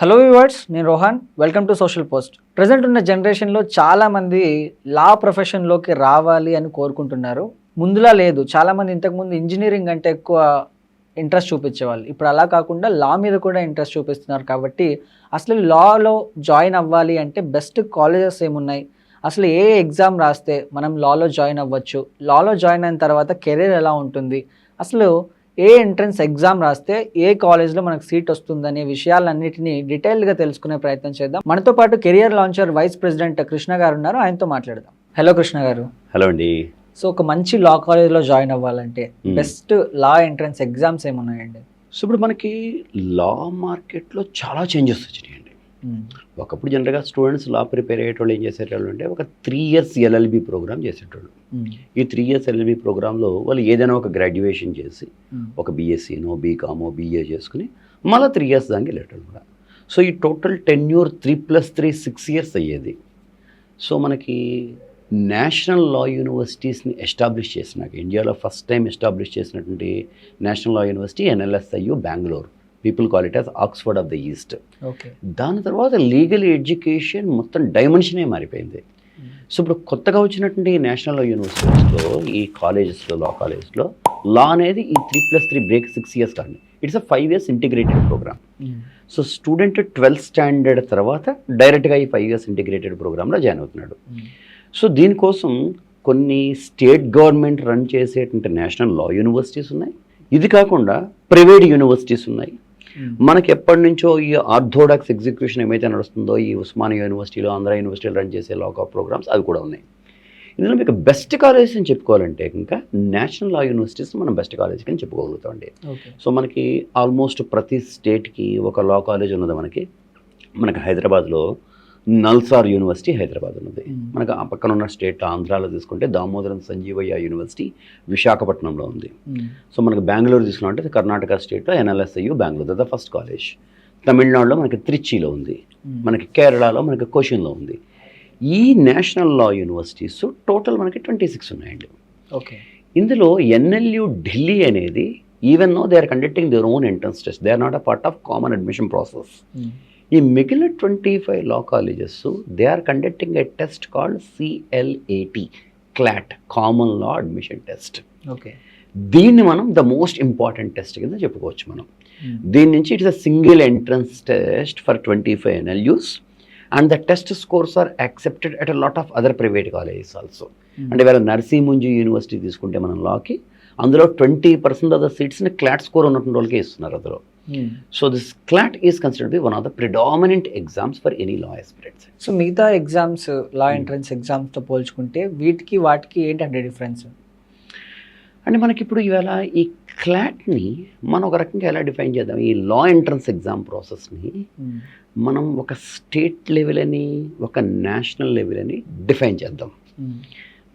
Hello viewers, నేను Rohan. Welcome to social post. Present ఉన్న జనరేషన్లో చాలామంది లా ప్రొఫెషన్లోకి రావాలి అని కోరుకుంటున్నారు. ముందులా లేదు. చాలామంది ఇంతకుముందు ఇంజనీరింగ్ అంటే ఎక్కువ ఇంట్రెస్ట్ చూపించేవాళ్ళు. ఇప్పుడు అలా కాకుండా లా మీద కూడా ఇంట్రెస్ట్ చూపిస్తున్నారు. కాబట్టి అసలు లాలో జాయిన్ అవ్వాలి అంటే బెస్ట్ కాలేజెస్ ఏమున్నాయి, అసలు ఏ ఎగ్జామ్ రాస్తే మనం లాలో జాయిన్ అవ్వచ్చు, లాలో జాయిన్ అయిన తర్వాత కెరీర్ ఎలా ఉంటుంది, అసలు ఏ ఎంట్రన్స్ ఎగ్జామ్ రాస్తే ఏ కాలేజ్లో మనకు సీట్ వస్తుందనే విషయాలన్నిటినీ డీటెయిల్డ్గా తెలుసుకునే ప్రయత్నం చేద్దాం. మనతో పాటు career launcher vice president Krishna గారు ఉన్నారు. ఆయనతో మాట్లాడదాం. హలో కృష్ణ గారు. హలో అండి. సో ఒక మంచి లా కాలేజ్లో జాయిన్ అవ్వాలంటే బెస్ట్ లా ఎంట్రన్స్ ఎగ్జామ్స్ ఏమున్నాయండి? సో ఇప్పుడు మనకి లా మార్కెట్లో చాలా చేంజెస్ వచ్చినాయండి. ఒకప్పుడు జనరల్గా స్టూడెంట్స్ లా ప్రిపేర్ అయ్యేటోళ్ళు ఏం చేసేటోళ్ళు అంటే ఒక 3 years ఎల్ఎల్బి ప్రోగ్రామ్ చేసేటోళ్ళు. ఈ 3 years ఎల్ఎల్బి ప్రోగ్రాంలో వాళ్ళు ఏదైనా ఒక గ్రాడ్యుయేషన్ చేసి ఒక బీఎస్సీనో బీకామో బీఏ చేసుకుని మళ్ళీ 3 years దానికి వెళ్ళేటోళ్ళు కూడా. సో ఈ టోటల్ టెన్యూర్ 3+3 6 years అయ్యేది. సో మనకి నేషనల్ లా యూనివర్సిటీస్ని ఎస్టాబ్లిష్ చేసినాక ఇండియాలో ఫస్ట్ టైం ఎస్టాబ్లిష్ చేసినటువంటి national law university NLSIU Bengaluru. People call it as Oxford of the east. దాని తర్వాత లీగల్ ఎడ్యుకేషన్ మొత్తం డైమెన్షనే మారిపోయింది. సో ఇప్పుడు కొత్తగా వచ్చినటువంటి నేషనల్ లా యూనివర్సిటీస్లో ఈ కాలేజెస్లో లా కాలేజెస్లో లా అనేది ఈ 3+3 బ్రేక్ 6 years కాదు. It's a 5 years integrated programme. So student 12th standard తర్వాత డైరెక్ట్గా ఈ 5 years ఇంటిగ్రేటెడ్ ప్రోగ్రాంలో జాయిన్ అవుతున్నాడు. సో దీనికోసం కొన్ని స్టేట్ గవర్నమెంట్ రన్ చేసేటువంటి నేషనల్ లా యూనివర్సిటీస్ ఉన్నాయి. ఇది కాకుండా ప్రైవేట్ యూనివర్సిటీస్ ఉన్నాయి. మనకి ఎప్పటి నుంచో ఈ ఆర్థోడాక్స్ ఎగ్జిక్యూషన్ ఏమైతే నడుస్తుందో ఈ ఉస్మానియా యూనివర్సిటీలో ఆంధ్ర యూనివర్సిటీలో రన్ చేసే లా ప్రోగ్రామ్స్ అవి కూడా ఉన్నాయి. ఇందులో మీకు బెస్ట్ కాలేజెస్ అని చెప్పుకోవాలంటే ఇంకా నేషనల్ లా యూనివర్సిటీస్ మనం బెస్ట్ కాలేజ్ అని చెప్పుకోగలుగుతామండి. సో మనకి ఆల్మోస్ట్ ప్రతి స్టేట్కి ఒక లా కాలేజ్ ఉన్నది. మనకి హైదరాబాద్లో నల్సార్ యూనివర్సిటీ హైదరాబాద్ ఉన్నది. మనకు ఆ పక్కన ఉన్న స్టేట్ ఆంధ్రాలో తీసుకుంటే దామోదరం సంజీవయ్య యూనివర్సిటీ విశాఖపట్నంలో ఉంది. సో మనకు బెంగళూరు తీసుకున్నట్టు కర్ణాటక స్టేట్లో NLSIU Bengaluru, the first college. తమిళనాడులో మనకి త్రిచిలో ఉంది. మనకి కేరళలో మనకి కోచిన్లో ఉంది. ఈ నేషనల్ లా యూనివర్సిటీస్ టోటల్ మనకి 26 ఉన్నాయండి. ఓకే. ఇందులో NLU ఢిల్లీ అనేది even though they are conducting their own entrance test, they are not a part of common admission process. ఈ మిగిలిన 25 law colleges they are conducting a test called CLAT, CLAT, common law admission test. Okay. దీన్ని మనం the most important test కింద చెప్పుకోవచ్చు మనం. దీని నుంచి it's a single entrance test for 25 NLUs and the test scores are accepted at a lot of other private colleges also. అంటే వేరే నర్సింహుంజి యూనివర్సిటీ తీసుకుంటే మనం లాకి అందులో 20% ఆఫ్ ద సీట్స్ని క్లాట్ స్కోర్ ఉన్నటువంటి వాళ్ళకే ఇస్తున్నారు అందులో. So this CLAT is considered to be one of the predominant exams for any law aspirants. So మిగతా ఎగ్జామ్స్ లా ఎంట్రన్స్ ఎగ్జామ్స్తో పోల్చుకుంటే వీటికి వాటికి ఏంటంటే డిఫరెన్స్? అంటే మనకి ఇప్పుడు ఇవాళ ఈ క్లాట్ని మనం ఒక రకంగా ఎలా డిఫైన్ చేద్దాం? ఈ లా ఎంట్రన్స్ ఎగ్జామ్ ప్రాసెస్ని మనం ఒక స్టేట్ లెవెల్ అని ఒక నేషనల్ లెవెల్ అని డిఫైన్ చేద్దాం.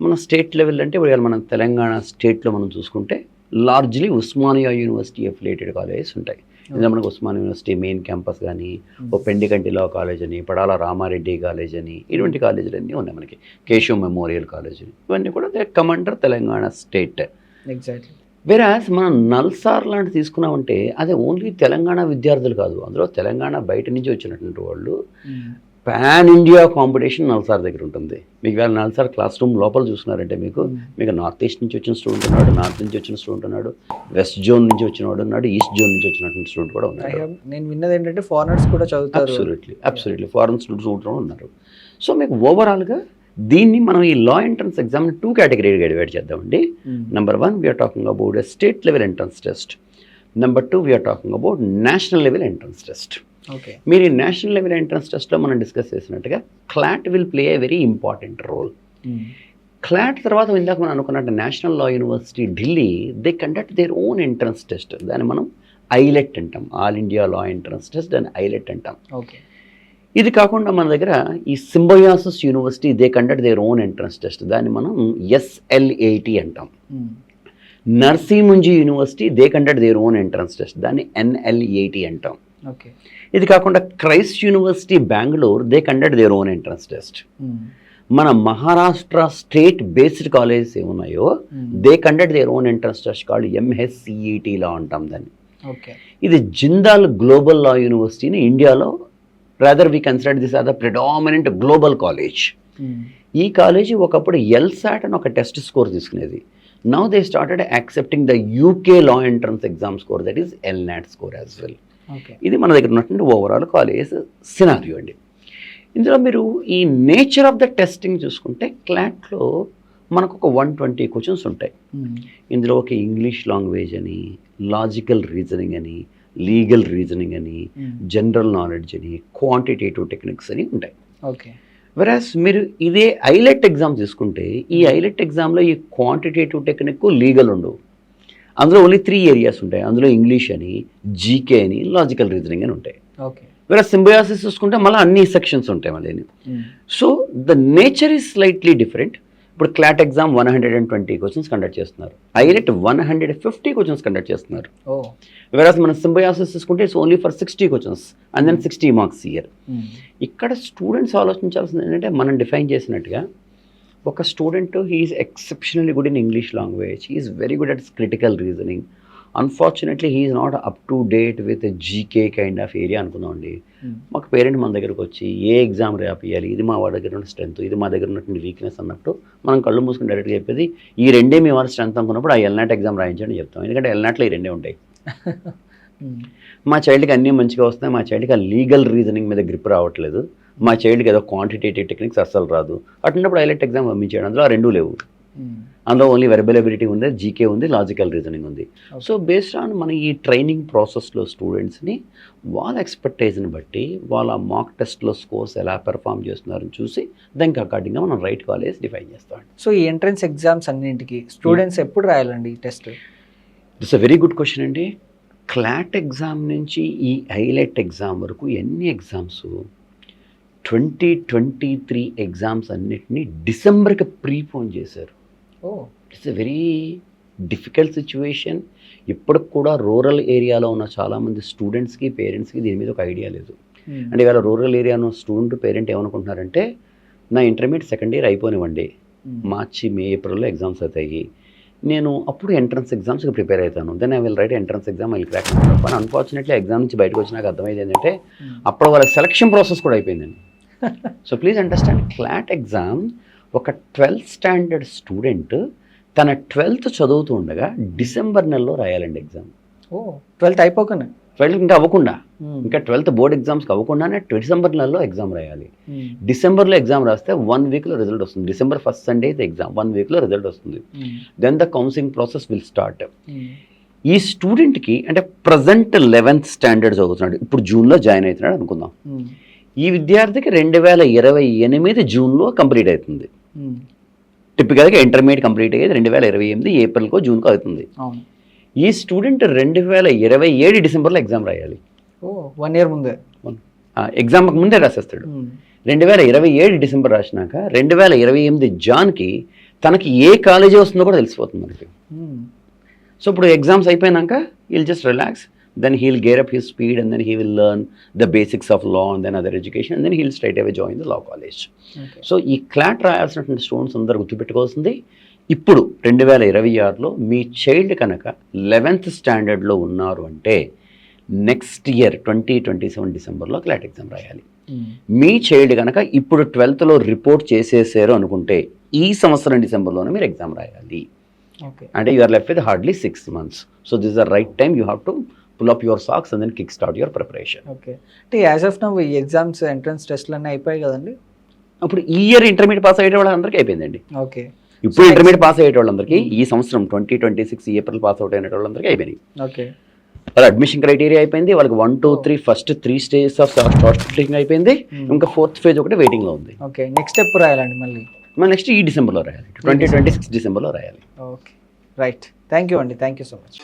మన స్టేట్ లెవెల్ అంటే ఇప్పుడు మనం తెలంగాణ స్టేట్లో మనం చూసుకుంటే largely Osmania university affiliated colleges ఉంటాయి. ఇందులో మనకు ఉస్మానియా యూనివర్సిటీ మెయిన్ క్యాంపస్ కానీ, ఓ పెండికంటి లా కాలేజ్ అని, పడాల రామారెడ్డి కాలేజ్ అని, ఇటువంటి కాలేజీలు అన్నీ ఉన్నాయి. మనకి కేశవ్ మెమోరియల్ కాలేజ్ అని, ఇవన్నీ కూడా they come under Telangana state. Exactly. Whereas మనం నల్సార్ లాంటి తీసుకున్నామంటే అది ఓన్లీ తెలంగాణ విద్యార్థులు కాదు, అందులో తెలంగాణ బయట నుంచి వచ్చినటువంటి వాళ్ళు పాన్ ఇండియా కాంపిటీషన్ నల్సార్ దగ్గర ఉంటుంది. మీకు వేళ నల్సార్ క్లాస్ రూమ్ లోపల చూస్తున్నారంటే మీకు నార్త్ ఈస్ట్ నుంచి వచ్చిన స్టూడెంట్ ఉన్నాడు, నార్త్ నుంచి వచ్చిన స్టూడెంట్ ఉన్నాడు, వెస్ట్ జోన్ నుంచి వచ్చినవాడు ఉన్నాడు, ఈస్ట్ జోన్ నుంచి వచ్చినటువంటి స్టూడెంట్ కూడా ఉన్నాడు. నేను విన్నది ఏంటంటే ఫారినర్స్ కూడా చదువుతారు. అబ్సల్యూట్లీ ఫారెన్ స్టూడెంట్స్ కూడా ఉన్నారు. సో మీకు ఓవరాల్గా దీన్ని మనం ఈ లా ఎంట్రన్స్ ఎగ్జామ్ని 2 categories డివైడ్ చేద్దామండి. Number 1 we are talking about a state level entrance test. Number 2 we are talking about national level entrance test. మీరు ఈ నేషనల్ లెవెల్ ఎంట్రన్స్ టెస్ట్లో మనం డిస్కస్ చేసినట్టుగా CLAT will play a very important role. CLAT తర్వాత ఇందాక మనం అనుకున్నట్టు national law university Delhi they conduct their own entrance test. దాన్ని మనం ILET అంటాం, all India law entrance test, దాన్ని ILET అంటాం. ఓకే. ఇది కాకుండా మన దగ్గర ఈ Symbiosis university they conduct their own entrance test, దాన్ని మనం SLAT అంటాం. నర్సింహుంజి university they conduct their own entrance test, దాన్ని NLAT అంటాం. ఓకే. ఇది కాకుండా Christ university Bengaluru they conduct their own entrance test. మన మహారాష్ట్ర స్టేట్ బేస్డ్ కాలేజెస్ ఏమున్నాయో they conduct their own entrance test called MSCET లా అంటాం దాన్ని. ఓకే. ఇది జిందాల్ గ్లోబల్ లా యూనివర్సిటీని ఇండియాలో rather we consider this are the predominant global college. ఈ కాలేజీ ఒకప్పుడు LSAT అని ఒక టెస్ట్ స్కోర్ తీసుకునేది. Now they started accepting the UK law entrance exam score, that is LNAT score as well. ఇది మన దగ్గర ఉన్నటువంటి ఓవరాల్ కాలేజ్ సినారియో అండి. ఇందులో మీరు ఈ నేచర్ ఆఫ్ ద టెస్టింగ్ చూసుకుంటే క్లాట్లో మనకు ఒక 120 క్వశ్చన్స్ ఉంటాయి. ఇందులో ఒక ఇంగ్లీష్ లాంగ్వేజ్ అని, లాజికల్ రీజనింగ్ అని, లీగల్ రీజనింగ్ అని, జనరల్ నాలెడ్జ్ అని, క్వాంటిటేటివ్ టెక్నిక్స్ అని ఉంటాయి. ఓకే. వెరాస్ మీరు ఇదే ఐలెట్ ఎగ్జామ్ తీసుకుంటే ఈ ఐలెట్ ఎగ్జామ్లో ఈ క్వాంటిటేటివ్ టెక్నిక్, లీగల్ ఉండవు. అందులో ఓన్లీ 3 ఏరియాస్ ఉంటాయి. అందులో ఇంగ్లీష్ అని, జీకే అని, లాజికల్ రీజనింగ్ అని ఉంటాయి. ఓకే. వేరే సింబయాసిస్ చూసుకుంటే మళ్ళీ అన్ని సెక్షన్స్ ఉంటాయి మళ్ళీ. So the nature is slightly different. ఇప్పుడు క్లాట్ ఎగ్జామ్ 120 క్వశ్చన్స్ కండక్ట్ చేస్తున్నారు, ఐలెట్ 150 క్వశ్చన్స్ కండక్ట్ చేస్తున్నారు. వేరాస్ మనం సింబయాసిస్ తీసుకుంటే it's only for 60 questions and then 60 marks year. ఇక్కడ స్టూడెంట్స్ ఆలోచించాల్సింది ఏంటంటే మనం డిఫైన్ చేసినట్టుగా ఒక student he's exceptionally good in English language, he's very good at critical reasoning, unfortunately he's not up to date with GK kind of area అనుకుందామండి. మాకు parent మన దగ్గరకు వచ్చి ఏ ఎగ్జామ్ రాపియాలి, ఇది మా వాడి దగ్గర ఉన్న స్ట్రెంత్, ఇది మా దగ్గర ఉన్నటువంటి వీక్నెస్ అన్నప్పుడు మనం కళ్ళు మూసుకుని డైరెక్ట్గా చెప్పేది ఈ రెండే మీ వారి స్ట్రెంత్ అనుకున్నప్పుడు ఆ ఎల్నాట్ ఎగ్జామ్ రాయించండి చెప్తాం. ఎందుకంటే ఎల్నాట్లో ఈ రెండే ఉంటాయి. మా చైల్డ్కి అన్నీ మంచిగా వస్తాయి, మా చైల్డ్కి ఆ లీగల్ రీజనింగ్ మీద గ్రిప్ రావట్లేదు, మా చైల్డ్కి ఏదో క్వాంటిటేటివ్ టెక్నిక్స్ అస్సలు రాదు, అటున్నప్పుడు ఐలెట్ ఎగ్జామ్ పంపించాడు. అందులో ఆ రెండూ లేవు. అందులో ఓన్లీ వెర్బల్ ఎబిలిటీ ఉంది, జీకే ఉంది, లాజికల్ రీజనింగ్ ఉంది. సో బేస్డ్ ఆన్ మన ఈ ట్రైనింగ్ ప్రాసెస్లో స్టూడెంట్స్ని వాళ్ళ ఎక్స్పెక్టేజ్ని బట్టి వాళ్ళ మాక్ టెస్ట్లో స్కోర్స్ ఎలా పెర్ఫామ్ చేస్తున్నారని చూసి దానికి అకార్డింగ్గా మనం రైట్ కాలేజ్ డిఫైన్ చేస్తాం. సో ఈ ఎంట్రన్స్ ఎగ్జామ్స్ అన్నింటికి స్టూడెంట్స్ ఎప్పుడు రాయాలండి ఈ test? It's a very good question అండి. క్లాట్ ఎగ్జామ్ నుంచి ఈ ఐలెట్ ఎగ్జామ్ వరకు ఎన్ని ఎగ్జామ్స్, 2023 ఎగ్జామ్స్ అన్నిటినీ డిసెంబర్కి ప్రీపోన్ చేశారు. It's a very difficult situation. ఇప్పటికి కూడా రూరల్ ఏరియాలో ఉన్న చాలామంది స్టూడెంట్స్కి, పేరెంట్స్కి దీని మీద ఒక ఐడియా లేదు. అంటే ఇవాళ రూరల్ ఏరియాలో స్టూడెంట్, పేరెంట్ ఏమనుకుంటున్నారంటే నా ఇంటర్మీడియట్ సెకండ్ ఇయర్ అయిపోనివ్వండి, మార్చి, మే, ఏప్రిల్లో ఎగ్జామ్స్ అవుతాయి, నేను అప్పుడు ఎంట్రన్స్ ఎగ్జామ్స్కి ప్రిపేర్ అవుతాను, then I will write entrance exam, I will crack. కానీ అన్ఫార్చునేట్లీ ఎగ్జామ్ నుంచి బయటకు వచ్చినాక అర్థమైంది ఏంటంటే అప్పుడు వాళ్ళ సెలక్షన్ ప్రాసెస్ కూడా అయిపోయిందండి. So please understand, clot exam ఒక 12th స్టాండర్డ్ స్టూడెంట్ తన 12th చదువుతూ ఉండగా డిసెంబర్ నెలలో రాయాలండి ఎగ్జామ్. 12th అయిపోకుండా, 12th ఇంకా అవ్వకుండా, ఇంకా 12th బోర్డ్ ఎగ్జామ్స్కి అవ్వకుండానే డిసెంబర్ నెలలో ఎగ్జామ్ రాయాలి. డిసెంబర్లో ఎగ్జామ్ రాస్తే 1 వీక్లో రిజల్ట్ వస్తుంది. డిసెంబర్ 1st సండే ఎగ్జామ్, 1 వీక్లో రిజల్ట్ వస్తుంది. Then the counselling process will start. ఈ స్టూడెంట్కి అంటే ప్రజెంట్ 11th స్టాండర్డ్ చదువుతున్నాడు, ఇప్పుడు జూన్లో జాయిన్ అవుతున్నాడు అనుకుందాం. ఈ విద్యార్థికి 2028 జూన్లో కంప్లీట్ అవుతుంది. టిపికల్గా ఇంటర్మీడియట్ కంప్లీట్ అయ్యేది 2028 ఏప్రిల్కో జూన్కో అవుతుంది. ఈ స్టూడెంట్ 2027 డిసెంబర్లో ఎగ్జామ్ రాయాలి. 1 year ముందే ఎగ్జామ్ ముందే రాసేస్తాడు. 2027 డిసెంబర్ రాసినాక 2028 జాన్కి తనకి ఏ కాలేజీ వస్తుందో కూడా తెలిసిపోతుంది మనకి. సో ఇప్పుడు ఎగ్జామ్స్ అయిపోయినాక he'll just relax, then he'll gear up his speed and then he will learn the basics of law and then other education and then he'll straight away join the law college. So ఈ clot రాయాల్సినటువంటి students అందరూ గుర్తుపెట్టుకోవాల్సింది, ఇప్పుడు 2026లో మీ child కనుక 11th స్టాండర్డ్లో ఉన్నారు అంటే next year 2027 డిసెంబర్లో clot exam రాయాలి. మీ child కనుక ఇప్పుడు 12thలో రిపోర్ట్ చేసేసారు అనుకుంటే ఈ సంవత్సరం డిసెంబర్లోనే మీరు ఎగ్జామ్ రాయాలి. అంటే you are left with hardly 6 months. So this is the right time you have to pull up your socks and then kick start your preparation. Okay. అంటే యాజ్ ఆఫ్ నౌ ఈ exams, entrance టెస్ట్లు అన్నీ అయిపోయాయి కదండి. అప్పుడు ఈ year intermediate pass అయ్యే వాళ్ళందరికీ అయిపోయిందండి. ఓకే. ఇప్పుడు ఇంటర్మీడియట్ పాస్ అయ్యే వాళ్ళందరికీ ఈ సంవత్సరం 2026 ఏప్రిల్ పాస్ అవుట్ అయిన వాళ్ళందరికీ అయిపోయినాయి. ఓకే. వాళ్ళ అడ్మిషన్ క్రైటీరియా అయిపోయింది, వాళ్ళకి 1, 2, 3 ఫస్ట్ 3 stages ఆఫ్ షార్ట్ అయిపోయింది, ఇంకా 4th phase ఒకటి వెయిటింగ్లో ఉంది. ఓకే. నెక్స్ట్ ఎప్పుడు రాయాలండి మళ్ళీ? నెక్స్ట్ ఈ డిసెంబర్లో రాయాలి, 2026 డిసెంబర్లో రాయాలి. Okay, right. థ్యాంక్ యూ అండి, థ్యాంక్ యూ సో మచ్.